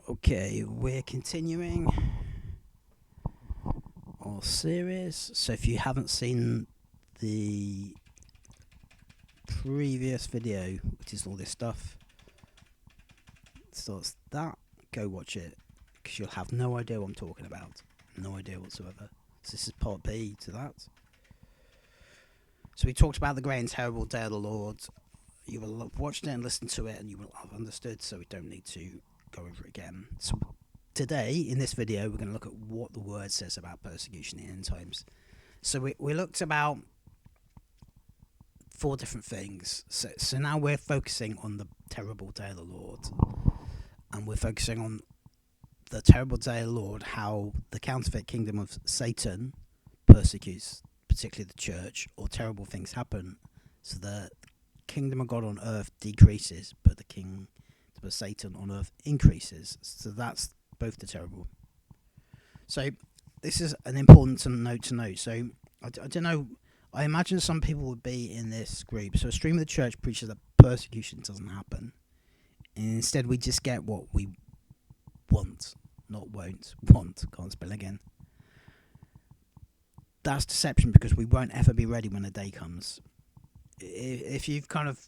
Okay, we're continuing our series. So if you haven't seen the previous video, which is all this stuff, starts that, go watch it, because you'll have no idea what I'm talking about. No idea whatsoever. So this is part B to that. So we talked about the great and terrible day of the Lord. You will have watched it and listened to it, and you will have understood, so we don't need to go over it again. So today, in this video, we're going to look at what the word says about persecution in end times. So we looked about 4 different things. So now we're focusing on the terrible day of the Lord. And we're focusing on the terrible day of the Lord, how the counterfeit kingdom of Satan persecutes, particularly the church, or terrible things happen. So the kingdom of God on earth decreases, but the kingdom of Satan on earth increases. So that's both the terrible. So this is an important note to note. So I don't know. I imagine some people would be in this group. So a stream of the church preaches that persecution doesn't happen. And instead we just get what we want. Not won't. Want. Can't spell again. That's deception, because we won't ever be ready when the day comes. If you've kind of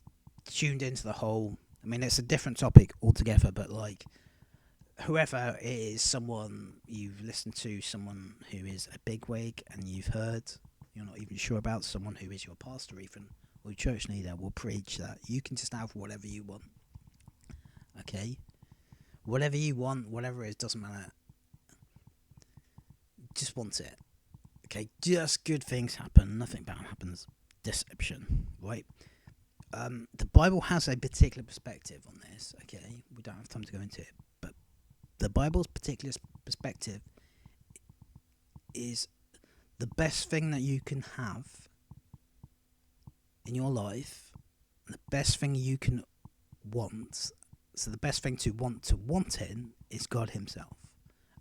tuned into the whole... I mean, it's a different topic altogether, but like... whoever it is, someone you've listened to, someone who is a bigwig and you've heard, you're not even sure about, someone who is your pastor even, or your church leader, will preach that you can just have whatever you want. Okay? Whatever you want, whatever it is, doesn't matter. Just want it. Okay? Just good things happen, nothing bad happens. Deception, right? The Bible has a particular perspective on this, okay? We don't have time to go into it, but the Bible's particular perspective is the best thing that you can have in your life, the best thing you can want. So the best thing to want in is God himself.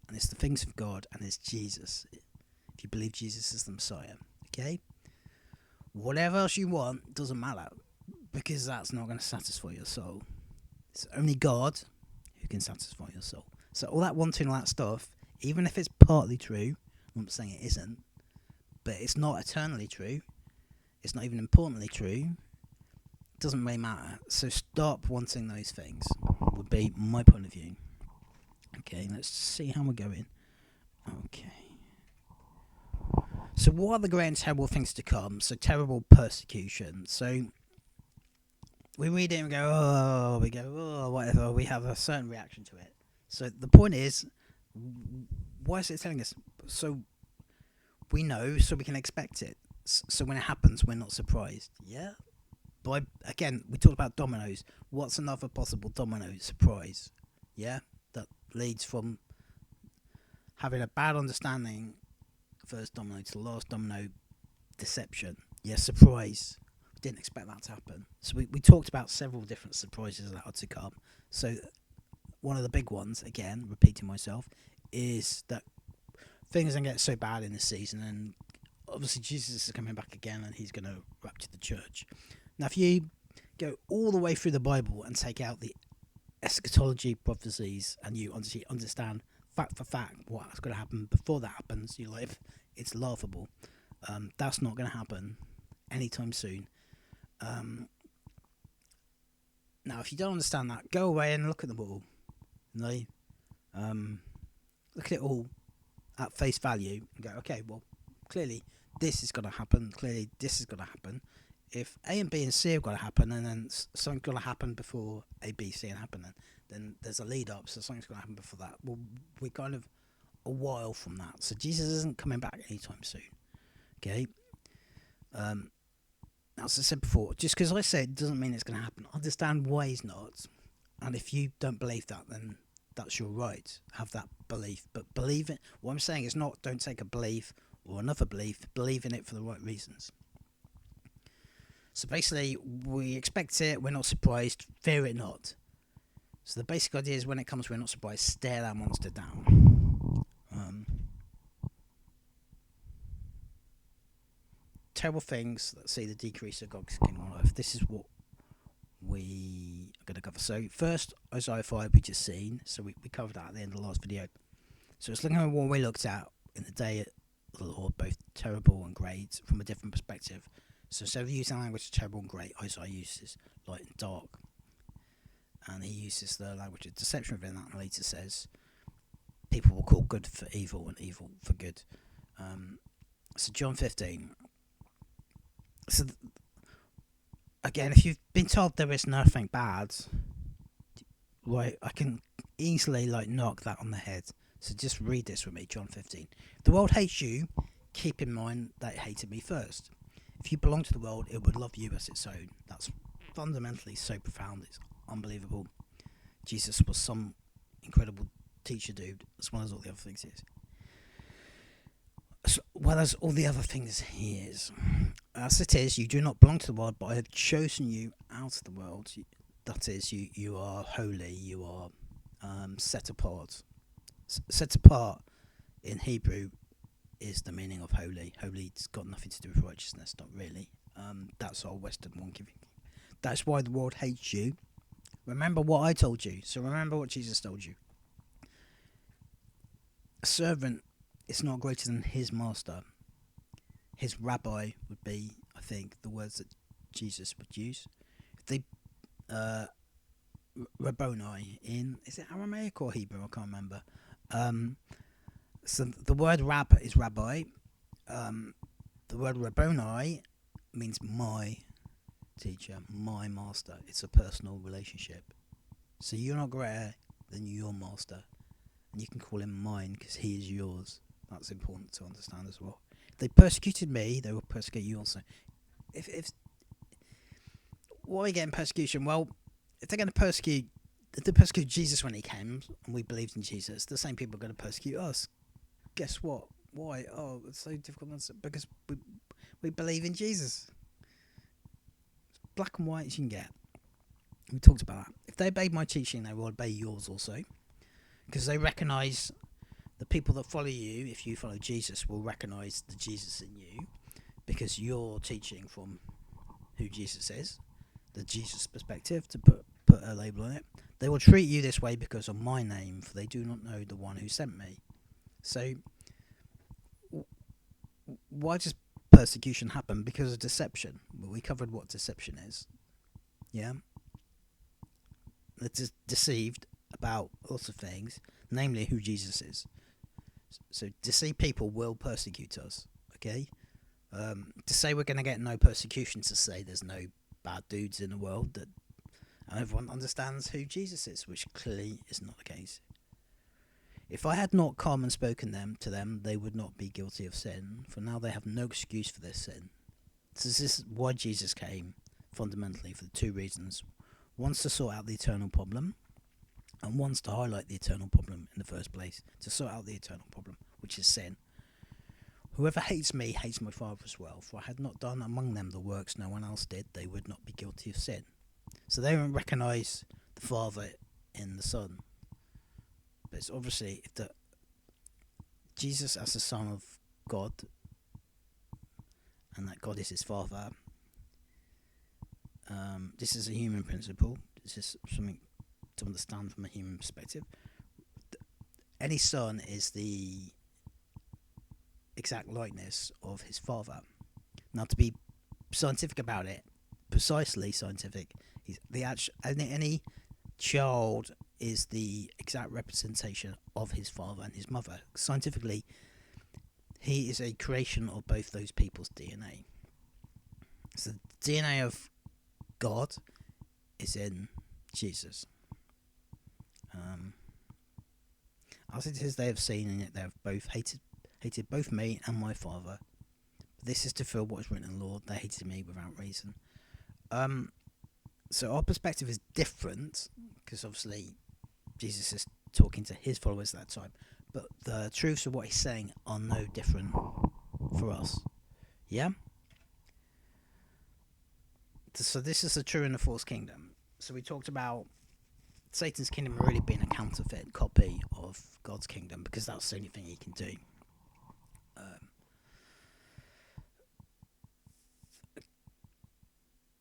And it's the things of God, and it's Jesus. If you believe Jesus is the Messiah, okay? Whatever else you want doesn't matter, because that's not going to satisfy your soul. It's only God who can satisfy your soul. So all that wanting, all that stuff, even if it's partly true, I'm not saying it isn't, but it's not eternally true, it's not even importantly true, it doesn't really matter. So stop wanting those things, would be my point of view. Okay, let's see how we're going. Okay. So what are the great and terrible things to come? So terrible persecution. So we read it and we go, oh, whatever, we have a certain reaction to it. So the point is, why is it telling us? So we know, so we can expect it. So when it happens, we're not surprised. Yeah? But again, we talked about dominoes. What's another possible domino surprise? Yeah? That leads from having a bad understanding, first domino, to the last domino, deception. Yeah, surprise. Didn't expect that to happen. So we talked about several different surprises that are to come. So one of the big ones, again, repeating myself, is that things don't get so bad in this season, and obviously Jesus is coming back again, and he's going to rapture the church. Now, if you go all the way through the Bible and take out the eschatology prophecies, and you understand fact for fact what's going to happen before that happens, you're like, it's laughable. That's not going to happen anytime soon. Now, if you don't understand that, go away and look at them all. Look at it all at face value and go, okay, well, clearly this is going to happen. Clearly this is going to happen. If A and B and C have got to happen, and then something's got to happen before A, B, C and happen, then there's a lead up, so something's going to happen before that. Well, we're kind of a while from that. So Jesus isn't coming back anytime soon. Okay? As I said before, just because I said it doesn't mean it's going to happen. Understand why he's not. And if you don't believe that, then that's your right. Have that belief. But believe it. What I'm saying is not don't take a belief or another belief. Believe in it for the right reasons. So basically, we expect it. We're not surprised. Fear it not. So the basic idea is when it comes, we're not surprised. Stare that monster down. Terrible things that see the decrease of God's kingdom on earth. This is what we I'm going to cover. So first, Isaiah 5 we just seen, so we covered that at the end of the last video. So it's looking at what we looked at in the day of the Lord, both terrible and great, from a different perspective. So instead of using language of terrible and great, Isaiah uses light and dark. And he uses the language of deception within that, and later says people will call good for evil and evil for good. So John 15. So again, if you've been told there is nothing bad, right, I can easily knock that on the head. So just read this with me, John 15. If the world hates you, keep in mind that it hated me first. If you belong to the world, it would love you as its own. That's fundamentally so profound, it's unbelievable. Jesus was some incredible teacher dude, as well as all the other things he is. As well as all the other things he is. As it is, you do not belong to the world, but I have chosen you out of the world. That is, you are holy, you are set apart. Set apart in Hebrew is the meaning of holy. Holy's got nothing to do with righteousness, not really. That's our Western one giving. That's why the world hates you. Remember what I told you. So remember what Jesus told you. A servant is not greater than his master. His rabbi would be, I think, the words that Jesus would use. They Rabboni in, is it Aramaic or Hebrew? I can't remember. So the word rab is rabbi. The word Rabboni means my teacher, my master. It's a personal relationship. So you're not greater than your master, and you can call him mine because he is yours. That's important to understand as well. If they persecuted me, they will persecute you also. If why are we getting persecution? Well, if they're going to persecute, if they persecuted Jesus when he came, and we believed in Jesus, the same people are going to persecute us. Guess what? Why? Oh, it's so difficult to answer. Because we believe in Jesus. It's black and white as you can get. We talked about that. If they obeyed my teaching, they will obey yours also. Because they recognise the people that follow you, if you follow Jesus, will recognise the Jesus in you. Because you're teaching from who Jesus is. The Jesus perspective, to put a label on it. They will treat you this way because of my name, for they do not know the one who sent me. So, why does persecution happen? Because of deception. Well, we covered what deception is. Yeah? They're deceived about lots of things, namely who Jesus is. So, deceived people will persecute us. Okay? To say we're going to get no persecution, to say there's no bad dudes in the world, that everyone understands who Jesus is, which clearly is not the case. If I had not come and spoken to them, they would not be guilty of sin, for now they have no excuse for their sin. So this is why Jesus came, fundamentally, for the two reasons. One's to sort out the eternal problem, and one's to highlight the eternal problem in the first place, to sort out the eternal problem, which is sin. Whoever hates me hates my Father as well, for I had not done among them the works no one else did, they would not be guilty of sin. So they don't recognise the Father in the Son. But it's obviously if Jesus as the Son of God, and that God is his Father, this is a human principle. This is something to understand from a human perspective. Any son is the exact likeness of his father. Now, to be scientific about it, precisely scientific, any child is the exact representation of his father and his mother. Scientifically, he is a creation of both those people's DNA. So the DNA of God is in Jesus. As it is, they have seen in it, they have both hated both me and my Father. This is to fulfill what is written in the Lord. They hated me without reason. So our perspective is different, because obviously Jesus is talking to his followers at that time. But the truths of what he's saying are no different for us. Yeah? So this is the true and the false kingdom. So we talked about Satan's kingdom really being a counterfeit copy of God's kingdom, because that's the only thing he can do.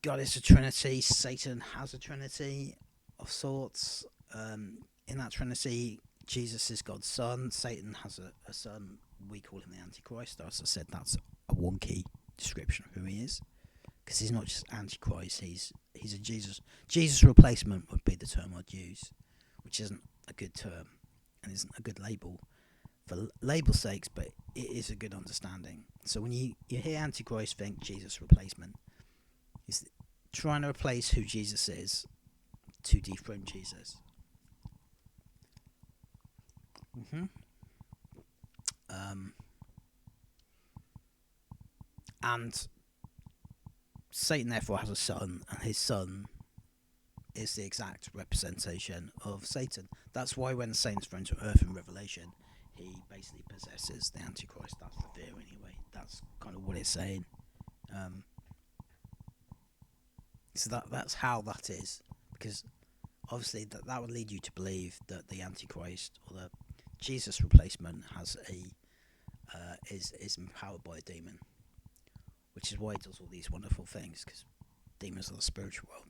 God is a Trinity. Satan has a Trinity. of sorts. In that Trinity, Jesus is God's son. Satan has a son. We call him the Antichrist. As I said, that's a wonky description of who he is, because he's not just Antichrist. He's a Jesus replacement would be the term I'd use, which isn't a good term and isn't a good label for label sakes, but it is a good understanding. So when you hear Antichrist, think Jesus replacement. He's trying to replace who Jesus is to dethrone Jesus. And Satan therefore has a son, and his son is the exact representation of Satan. That's why when Satan's thrown to earth in Revelation, he basically possesses the Antichrist. That's the fear anyway. That's kind of what it's saying. So that's how that is, because obviously that would lead you to believe that the Antichrist or the Jesus replacement has is empowered by a demon, which is why he does all these wonderful things, because demons are the spiritual world.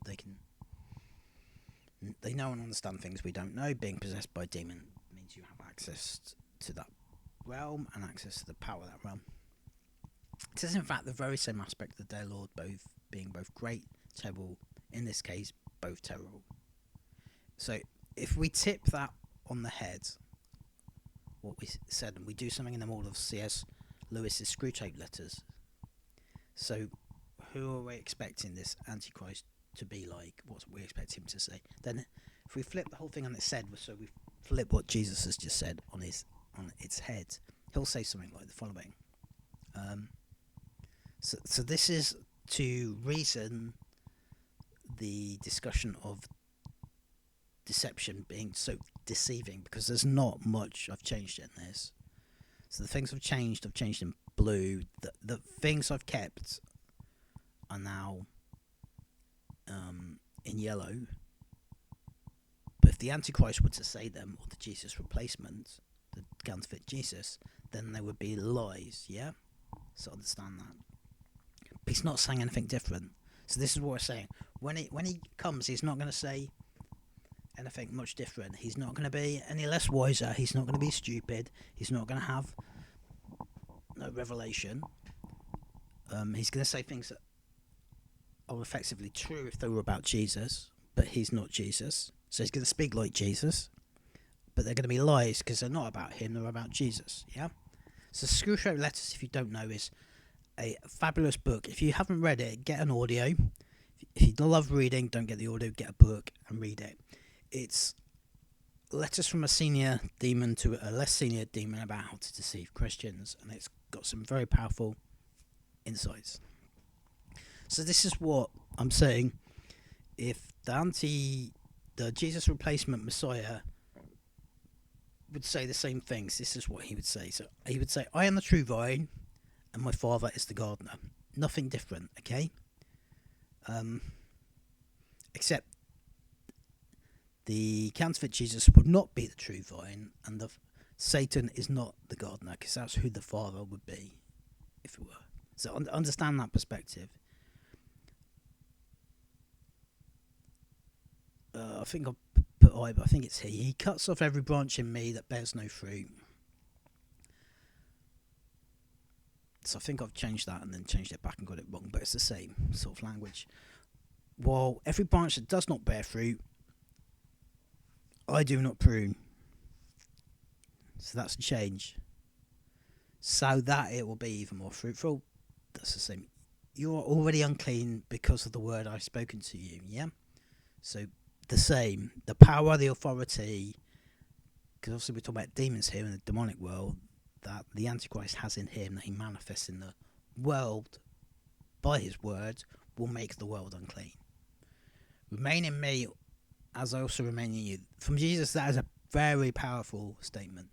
They know and understand things we don't know. Being possessed by a demon means you have access to that realm and access to the power of that realm. It is in fact the very same aspect of the Day Lord, both being both great, terrible, in this case, both terrible. So if we tip that on the head, what we said, and we do something in the mold of C.S. Lewis's Screwtape Letters. So who are we expecting this Antichrist to be like? What we expect him to say? Then if we flip the whole thing on its head, so we flip what Jesus has just said on its head, he'll say something like the following. So this is to reason the discussion of deception being so deceiving, because there's not much I've changed in this. So the things I've changed in blue. The things I've kept are now in yellow. But if the Antichrist were to say them, or the Jesus replacement, the counterfeit Jesus, then they would be lies, yeah? So understand that. But he's not saying anything different. So this is what we're saying. When he comes, he's not going to say anything much different. He's not going to be any less wiser. He's not going to be stupid. He's not going to have no revelation. He's going to say things that are effectively true if they were about Jesus, but he's not Jesus. So he's going to speak like Jesus, but they're going to be lies because they're not about him, they're about Jesus, yeah? So Screwtape Letters, if you don't know, is a fabulous book. If you haven't read it, get an audio. If you love reading, don't get the audio, get a book and read it. It's letters from a senior demon to a less senior demon about how to deceive Christians, and it's got some very powerful insights. So this is what I'm saying. If the Jesus replacement Messiah would say the same things, this is what he would say. So he would say, I am the true vine, and my Father is the gardener. Nothing different, okay? Except the counterfeit Jesus would not be the true vine, and Satan is not the gardener, because that's who the Father would be, if it were. So understand that perspective. I think I'll put I, but I think it's he. He cuts off every branch in me that bears no fruit. So I think I've changed that and then changed it back and got it wrong, but it's the same sort of language. While every branch that does not bear fruit, I do not prune. So that's a change. So that it will be even more fruitful. That's the same. You are already unclean because of the word I've spoken to you, yeah? So the same. The power, the authority, because obviously we're talking about demons here in the demonic world, that the Antichrist has in him, that he manifests in the world by his word, will make the world unclean. Remain in me as I also remain in you. From Jesus, that is a very powerful statement.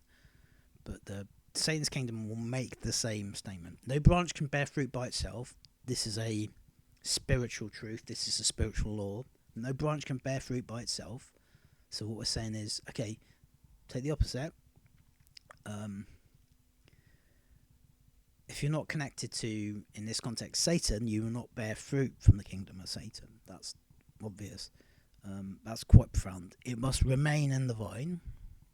But the Satan's kingdom will make the same statement. No branch can bear fruit by itself. This is a spiritual truth. This is a spiritual law. No branch can bear fruit by itself. So what we're saying is, okay, take the opposite. If you're not connected to, in this context, Satan, you will not bear fruit from the kingdom of Satan. That's obvious. That's quite profound. It must remain in the vine.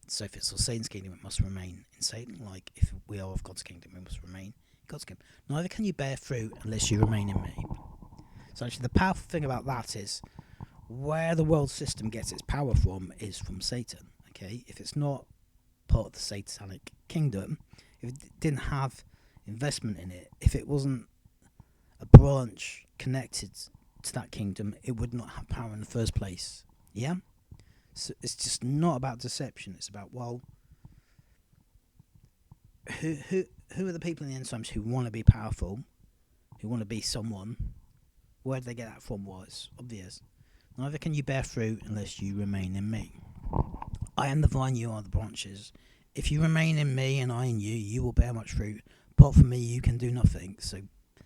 So if it's of Satan's kingdom, it must remain in Satan. Like if we are of God's kingdom, we must remain in God's kingdom. Neither can you bear fruit unless you remain in me. So actually, the powerful thing about that is where the world system gets its power from is from Satan. Okay, if it's not part of the satanic kingdom, if it didn't have investment in it, if it wasn't a branch connected to that kingdom, it would not have power in the first place. Yeah? So it's just not about deception. It's about, well, who are the people in the end times who want to be powerful, who want to be someone? Where did they get that from? Well, it's obvious. Neither can you bear fruit unless you remain in me. I am the vine, you are the branches. If you remain in me and I in you, you will bear much fruit. Apart from me, you can do nothing. So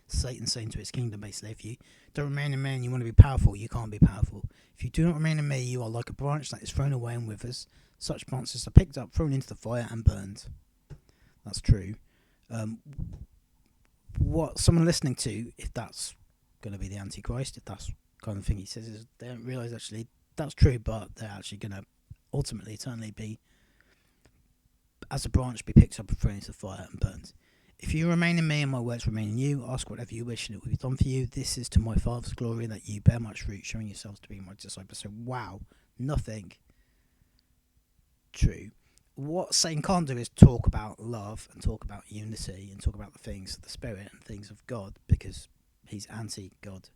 Satan's saying to his kingdom, basically, if you don't remain in me and you want to be powerful, you can't be powerful. If you do not remain in me, you are like a branch that is thrown away and withers. Such branches are picked up, thrown into the fire, and burned. That's true. What someone listening to, if that's going to be the Antichrist, if that's the kind of thing he says, is they don't realise actually that's true, but they're actually going to ultimately, eternally be, as a branch, be picked up and thrown into the fire and burned. If you remain in me and my words remain in you, ask whatever you wish and it will be done for you. This is to my Father's glory that you bear much fruit, showing yourselves to be my disciples. So, wow, nothing true. What Satan can't do is talk about love and talk about unity and talk about the things of the Spirit and things of God, because he's anti-God.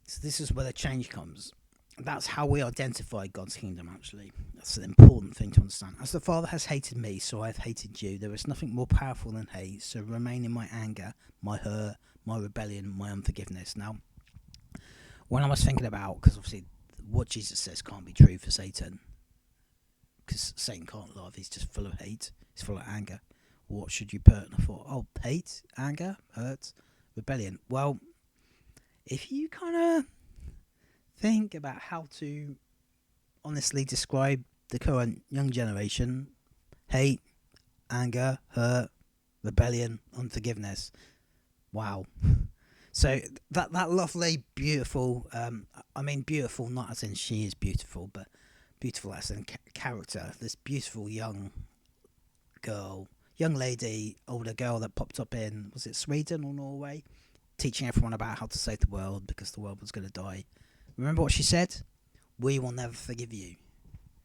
So this is where the change comes. That's how we identify God's kingdom, actually. That's an important thing to understand. As the Father has hated me, so I have hated you. There is nothing more powerful than hate, so remain in my anger, my hurt, my rebellion, my unforgiveness. Now, when I was thinking about, because obviously what Jesus says can't be true for Satan, because Satan can't love, he's just full of hate, he's full of anger. What should you put? And I thought, oh, hate, anger, hurt, rebellion. Well, if you kind of think about how to honestly describe the current young generation, hate, anger, hurt, rebellion, unforgiveness. Wow. So that lovely, beautiful, I mean beautiful not as in she is beautiful, but beautiful as in character. This beautiful young girl, young lady, older girl that popped up in, was it Sweden or Norway? Teaching everyone about how to save the world because the world was going to die. Remember what she said? We will never forgive you.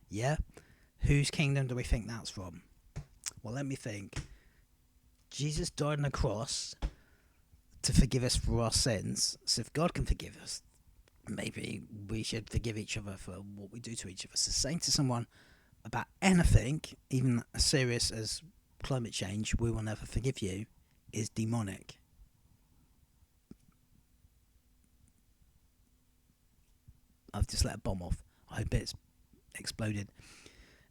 Yeah? Whose kingdom do we think that's from? Well, let me think. Jesus died on the cross to forgive us for our sins. So if God can forgive us, maybe we should forgive each other for what we do to each other. So saying to someone about anything, even as serious as climate change, we will never forgive you, is demonic. I've just let a bomb off. I hope it's exploded.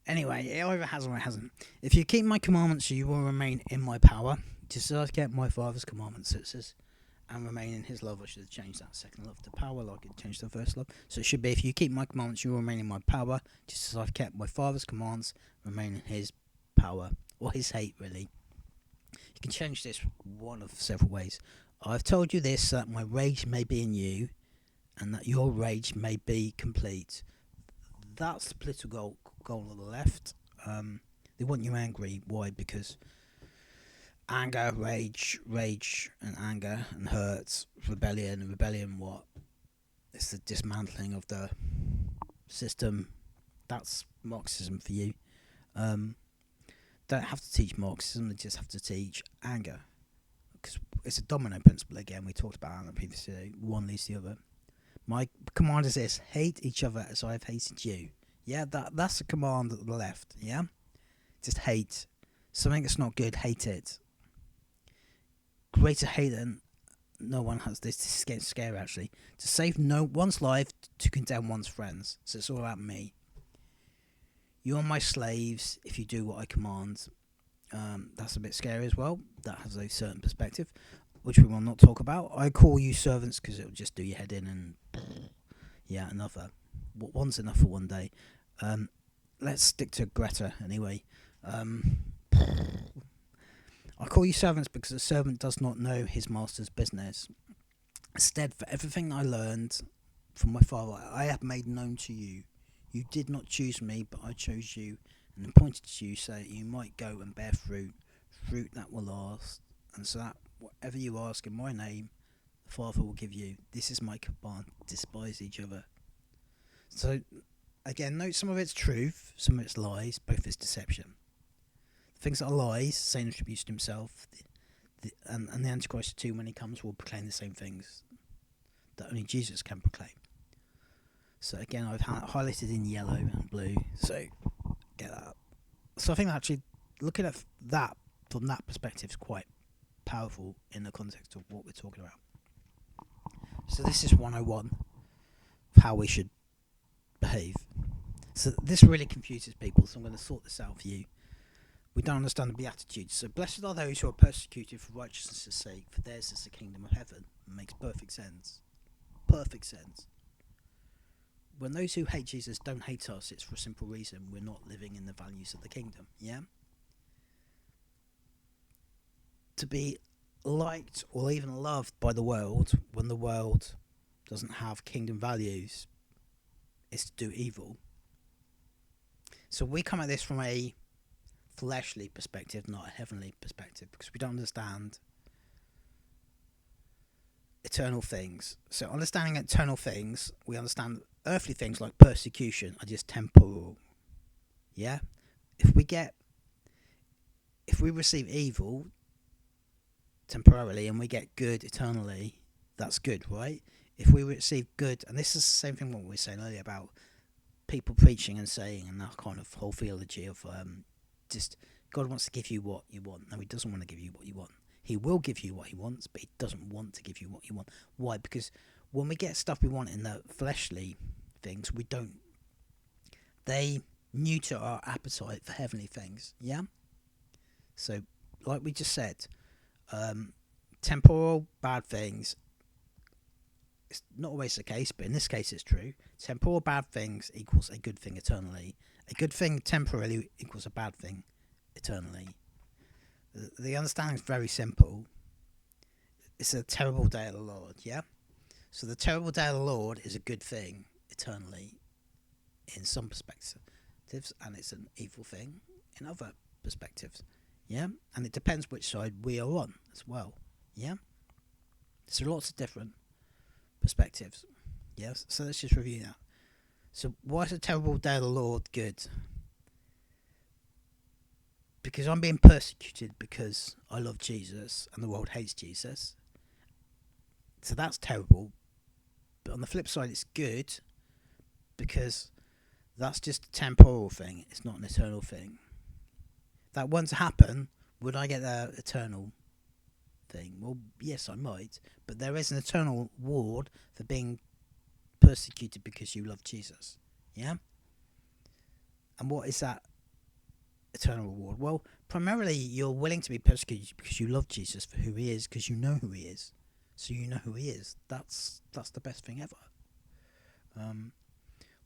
Anyway, it either has or it hasn't. If you keep my commandments, you will remain in my power, just as I've kept my Father's commandments, it says, and remain in his love. I should have changed that second love to power, like it changed the first love. So it should be, if you keep my commandments, you will remain in my power, just as I've kept my Father's commands, remain in his power, or his hate, really. You can change this one of several ways. I've told you this, that my rage may be in you, and that your rage may be complete. That's the political goal of the left. They want you angry. Why? Because anger, rage, and anger, and hurt, rebellion, what? It's the dismantling of the system. That's Marxism for you. Don't have to teach Marxism, they just have to teach anger. Because it's a domino principle again, we talked about that previously. One leads the other. My command is this: hate each other as I have hated you. Yeah, that's a command at the left, yeah? Just hate. Something that's not good, hate it. Greater hate than no one has this. This is getting scary, actually. To save no one's life, to condemn one's friends. So it's all about me. You are my slaves if you do what I command. That's a bit scary as well. That has a certain perspective, which we will not talk about. I call you servants because it'll just do your head in and... yeah, another. One's enough for one day. Let's stick to Greta anyway. I call you servants because a servant does not know his master's business. Instead, for everything I learned from my Father, I have made known to you. You did not choose me, but I chose you and appointed you so that you might go and bear fruit, fruit that will last, and so that whatever you ask in my name, the Father will give you. This is my command: despise each other. So, again, note some of it's truth, some of it's lies, both is deception. Things that are lies, Satan attributes to himself, and the Antichrist too, when he comes, will proclaim the same things that only Jesus can proclaim. So again, I've highlighted in yellow and blue, so get that. So I think actually looking at that from that perspective is quite powerful in the context of what we're talking about. So this is 101 of how we should behave. So this really confuses people, so I'm going to sort this out for you. We don't understand the Beatitudes. So blessed are those who are persecuted for righteousness' sake, for theirs is the kingdom of heaven. It makes perfect sense. Perfect sense. When those who hate Jesus don't hate us, it's for a simple reason: we're not living in the values of the kingdom. Yeah? To be liked or even loved by the world when the world doesn't have kingdom values is to do evil. So we come at this from a fleshly perspective, not a heavenly perspective, because we don't understand eternal things. So understanding eternal things, we understand earthly things like persecution are just temporal. Yeah? If we receive evil temporarily and we get good eternally, that's good, right? If we receive good, and this is the same thing what we were saying earlier about people preaching and saying, and that kind of whole theology of just God wants to give you what you want. No, he doesn't want to give you what you want. He will give you what he wants, but he doesn't want to give you what you want. Why? Because when we get stuff we want in the fleshly things, they neuter our appetite for heavenly things. Yeah? So, like we just said, temporal bad things, it's not always the case, but in this case it's true. Temporal bad things equals a good thing eternally. A good thing temporarily equals a bad thing eternally. The understanding is very simple. It's a terrible day of the Lord, yeah? So the terrible day of the Lord is a good thing eternally in some perspectives, and it's an evil thing in other perspectives, yeah? And it depends which side we are on as well, yeah? So lots of different perspectives, yes? So let's just review that. So why is a terrible day of the Lord good? Because I'm being persecuted because I love Jesus and the world hates Jesus. So that's terrible. But on the flip side, it's good because that's just a temporal thing. It's not an eternal thing. That won't happen. Would I get the eternal thing? Well, yes, I might. But there is an eternal reward for being persecuted because you love Jesus. Yeah? And what is that eternal reward? Well, primarily you're willing to be persecuted because you love Jesus for who he is, because you know who he is. So you know who he is. That's the best thing ever.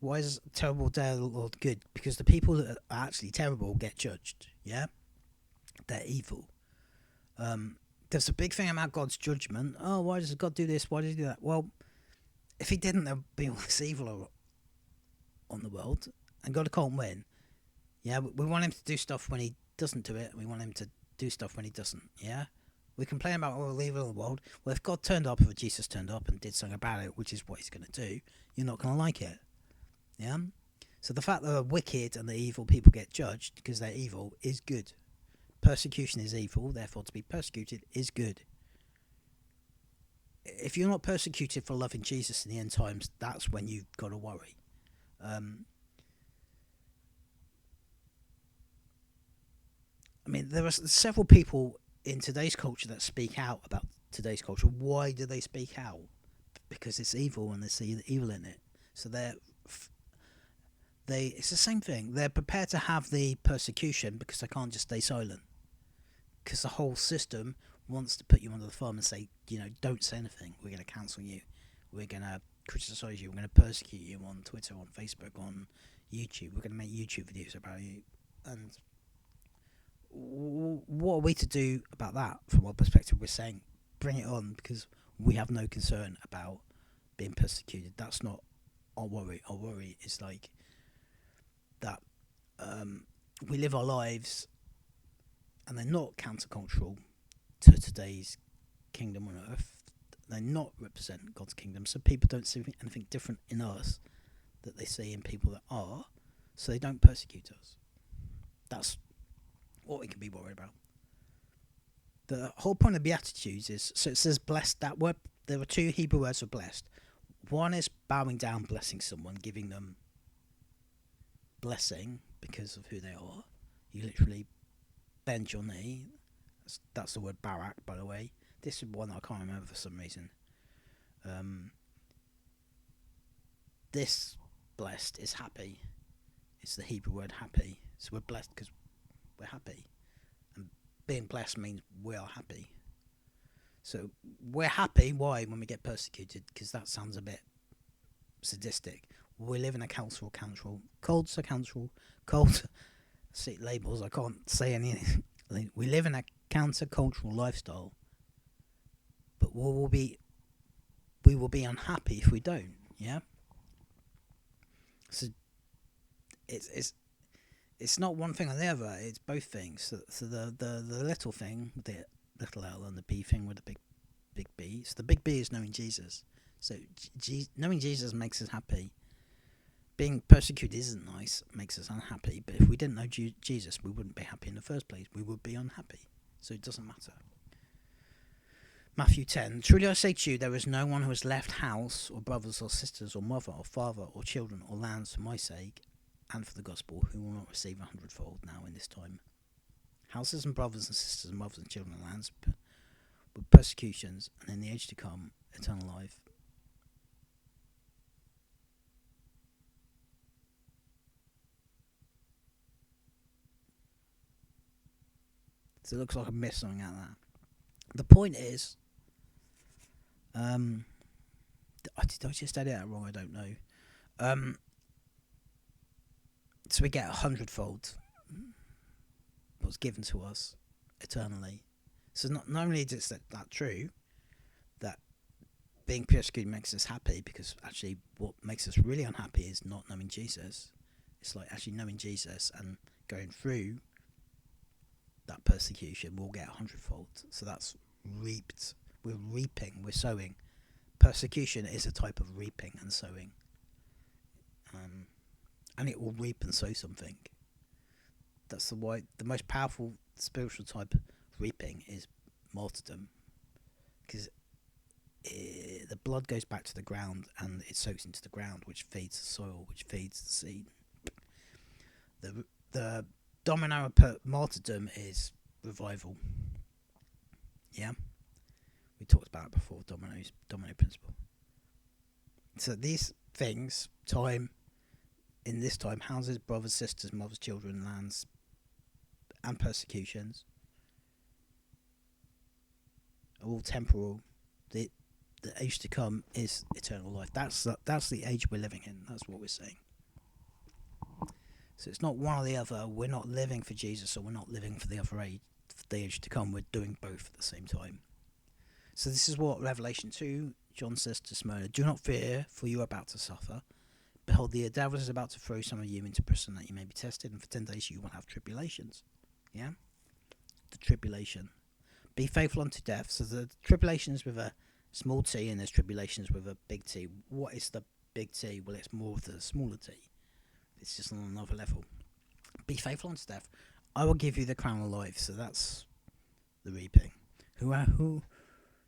Why is a terrible day of the Lord good? Because the people that are actually terrible get judged. Yeah? They're evil. There's a big thing about God's judgment. Oh, why does God do this? Why does he do that? Well, if he didn't, there'd be all this evil on the world, and God can't win. Yeah, we want him to do stuff when he doesn't do it, and we want him to do stuff when he doesn't. Yeah? We complain about all the evil in the world. Well, if God turned up, or Jesus turned up and did something about it, which is what he's going to do, you're not going to like it. Yeah? So the fact that the wicked and the evil people get judged because they're evil is good. Persecution is evil, therefore to be persecuted is good. If you're not persecuted for loving Jesus in the end times, that's when you've got to worry. I mean, there are several people in today's culture that speak out about today's culture. Why do they speak out? Because it's evil and they see the evil in it. So it's the same thing. They're prepared to have the persecution because they can't just stay silent. Because the whole system wants to put you under the thumb and say, don't say anything. We're going to cancel you. We're going to criticise you. We're going to persecute you on Twitter, on Facebook, on YouTube. We're going to make YouTube videos about you. And what are we to do about that? From our perspective, we're saying, bring it on, because we have no concern about being persecuted. That's not our worry. Our worry is like that we live our lives and they're not countercultural to today's kingdom on earth. They not represent God's kingdom, so people don't see anything different in us that they see in people that are, so they don't persecute us. That's what we can be worried about. The whole point of Beatitudes is, so it says blessed, that word, there are two Hebrew words for blessed. One is bowing down, blessing someone, giving them blessing because of who they are. You literally bend your knee. That's the word barak, by the way. This is one I can't remember for some reason. This blessed is happy. It's the Hebrew word happy. So we're blessed because we're happy. And being blessed means we are happy. So we're happy. Why? When we get persecuted, because that sounds a bit sadistic. We live in a cold see labels. I can't say anything. We live in a counter-cultural lifestyle, but we will be unhappy if we don't. Yeah. So it's not one thing or the other. It's both things. So the little thing, the little L, and the B thing with the big B. So the big B is knowing Jesus. So knowing Jesus makes us happy. Being persecuted isn't nice, makes us unhappy. But if we didn't know Jesus, we wouldn't be happy in the first place. We would be unhappy. So it doesn't matter. Matthew 10. Truly I say to you, there is no one who has left house, or brothers, or sisters, or mother, or father, or children, or lands for my sake, and for the gospel, who will not receive 100-fold now in this time. Houses and brothers and sisters, and mothers and children, and lands, with persecutions, and in the age to come, eternal life. So it looks like I missed something out of that. The point is, did I just edit that wrong? I don't know. So we get 100-fold what's given to us eternally. So not only is that true, that being persecuted makes us happy, because actually what makes us really unhappy is not knowing Jesus. It's like actually knowing Jesus and going through that persecution will get 100-fold. So that's reaped. We're reaping. We're sowing. Persecution is a type of reaping and sowing. And it will reap and sow something. That's the most powerful spiritual type of reaping is martyrdom, because the blood goes back to the ground and it soaks into the ground, which feeds the soil, which feeds the seed. The domino martyrdom is revival. Yeah, we talked about it before. Domino principle. So these things, in this time, houses, brothers, sisters, mothers, children, lands, and persecutions are all temporal. The age to come is eternal life. That's the age we're living in. That's what we're saying. So it's not one or the other. We're not living for Jesus, or we're not living for the other age, for the age to come. We're doing both at the same time. So this is what Revelation 2, John says to Smyrna: do not fear, for you are about to suffer. Behold, the devil is about to throw some of you into prison, that you may be tested, and for 10 days you will have tribulations. Yeah? The tribulation. Be faithful unto death. So the tribulation is with a small t, and there's tribulations with a big T. What is the big T? Well, it's more of the smaller t. It's just on another level. Be faithful unto death. I will give you the crown of life. So that's the reaping.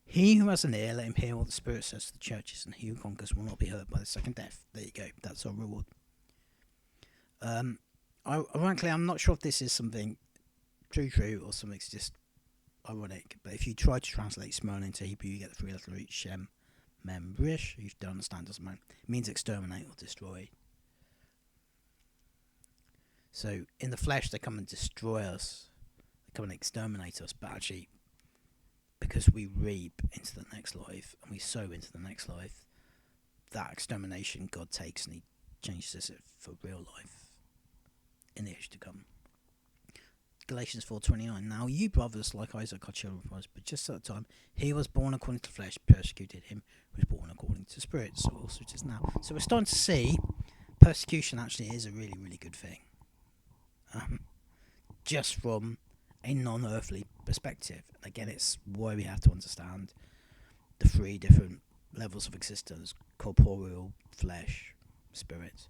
He who has an ear, let him hear what the Spirit says to the churches, and he who conquers will not be hurt by the second death. There you go. That's our reward. Ironically, I'm not sure if this is something true or something's just ironic, but if you try to translate Smyrna into Hebrew, you get the three-letter root Shem, Mem, Rish. You don't understand, doesn't matter. It means exterminate or destroy. So in the flesh, they come and destroy us. They come and exterminate us, but actually, because we reap into the next life and we sow into the next life, that extermination God takes and he changes it for real life in the age to come. Galatians 4:29. Now you brothers, like Isaac, are children of promise, but just at the time he was born according to the flesh, persecuted him who was born according to the Spirit. So also it is now. So we're starting to see persecution actually is a really, really good thing. Just from a non-earthly perspective. Again, it's why we have to understand the three different levels of existence: corporeal, flesh, spirit.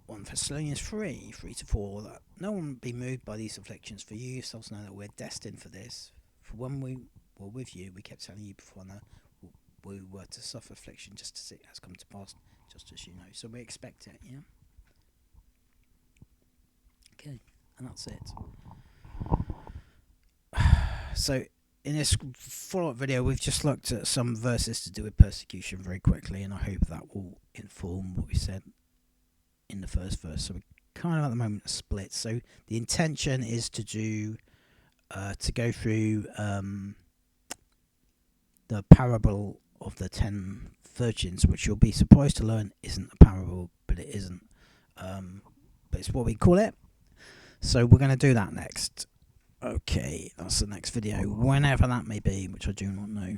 1 Thessalonians 3:3-4, that no one be moved by these afflictions, for you yourselves know that we're destined for this. For when we were with you, we kept telling you before now we were to suffer affliction, just as it has come to pass, just as you know. So we expect it, yeah? Okay, and that's it. So in this follow-up video, we've just looked at some verses to do with persecution very quickly, and I hope that will inform what we said in the first verse. So we're kind of at the moment split. So the intention is to do to go through the parable of the 10 virgins, which you'll be surprised to learn isn't a parable, but it isn't. But it's what we call it. So we're going to do that next. Okay, that's the next video, whenever that may be, which I do not know.